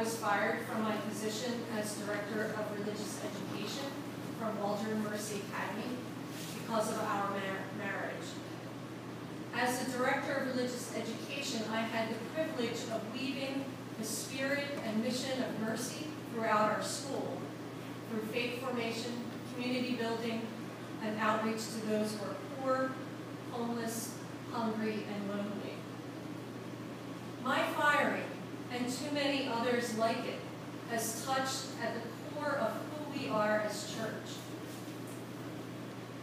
was fired from my position as Director of Religious Education from Waldron Mercy Academy because of our marriage. As the Director of Religious Education, I had the privilege of weaving the spirit and mission of mercy throughout our school, through faith formation, community building, and outreach to those who are poor, homeless, hungry, and lonely. My firing, and too many others like it, has touched at the core of who we are as church.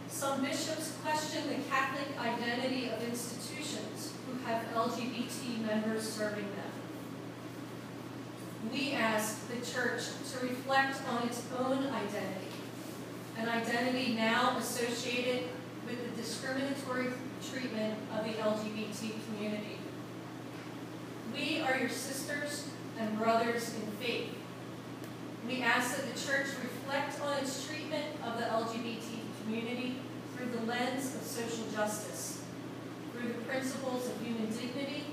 Some bishops question the Catholic identity of institutions who have LGBT members serving them. We ask the church to reflect on its own identity, an identity now associated with the discriminatory treatment of the LGBT community. We are your sisters and brothers in faith. We ask that the church reflect on its treatment of the LGBT community through the lens of social justice, through the principles of human dignity,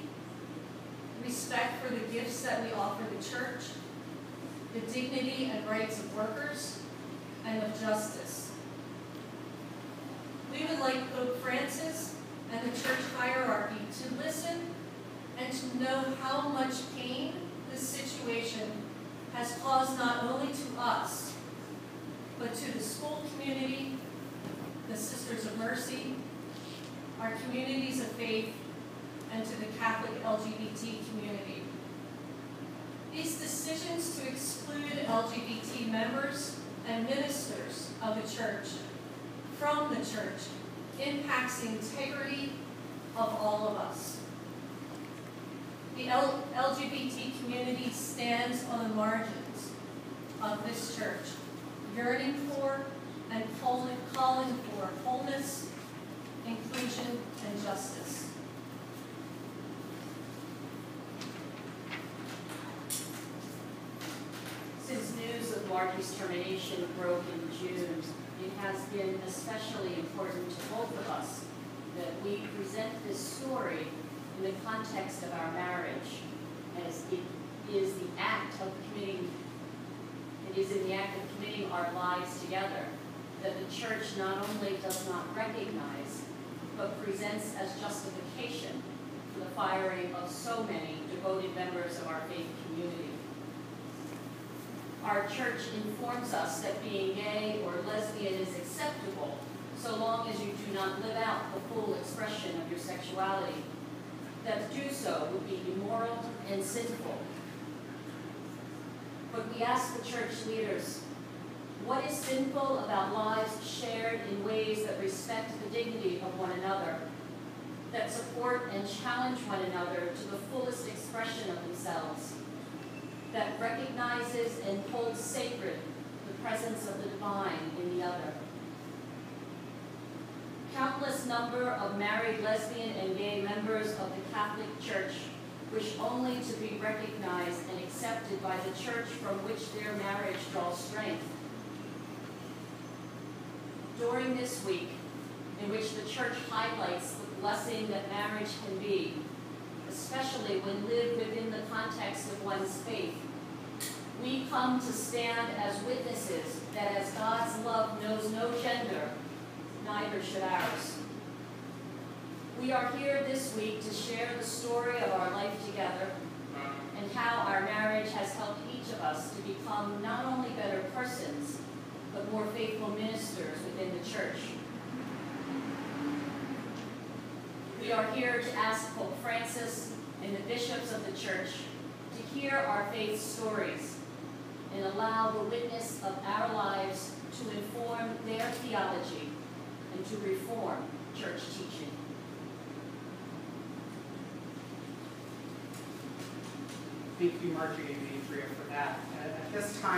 respect for the gifts that we offer the church, the dignity and rights of workers, and of justice. We would like Pope Francis and the church hierarchy to listen and to know how much pain this situation has caused not only to us, but to the school community, the Sisters of Mercy, our communities of faith, and to the Catholic LGBT community. These decisions to exclude LGBT members and ministers of the church from the church impacts the integrity of all of us. The LGBT community stands on the margins of this church, yearning for and calling for wholeness, inclusion, and justice. Since news of Margie's termination broke in June, it has been especially important to both of us that we present this story in the context of our marriage, as it is in the act of committing our lives together that the church not only does not recognize, but presents as justification for the firing of so many devoted members of our faith community. Our church informs us that being gay or lesbian is acceptable so long as you do not live out the full expression of your sexuality. That to do so would be immoral and sinful. But we ask the church leaders, what is sinful about lives shared in ways that respect the dignity of one another, that support and challenge one another to the fullest expression of themselves, that recognizes and holds sacred the presence of the divine in the other? Countless number of married lesbian and gay members of the Catholic Church wish only to be recognized and accepted by the church from which their marriage draws strength. During this week, in which the church highlights the blessing that marriage can be, especially when lived within the context of one's faith, we come to stand as witnesses that as God's love knows no gender, neither should ours. We are here this week to share the story of our life together and how our marriage has helped each of us to become not only better persons, but more faithful ministers within the church. We are here to ask Pope Francis and the bishops of the church to hear our faith stories and allow the witness of our lives to inform their theology and to reform church teaching. Thank you, Margie and Andrea, for that. At this time,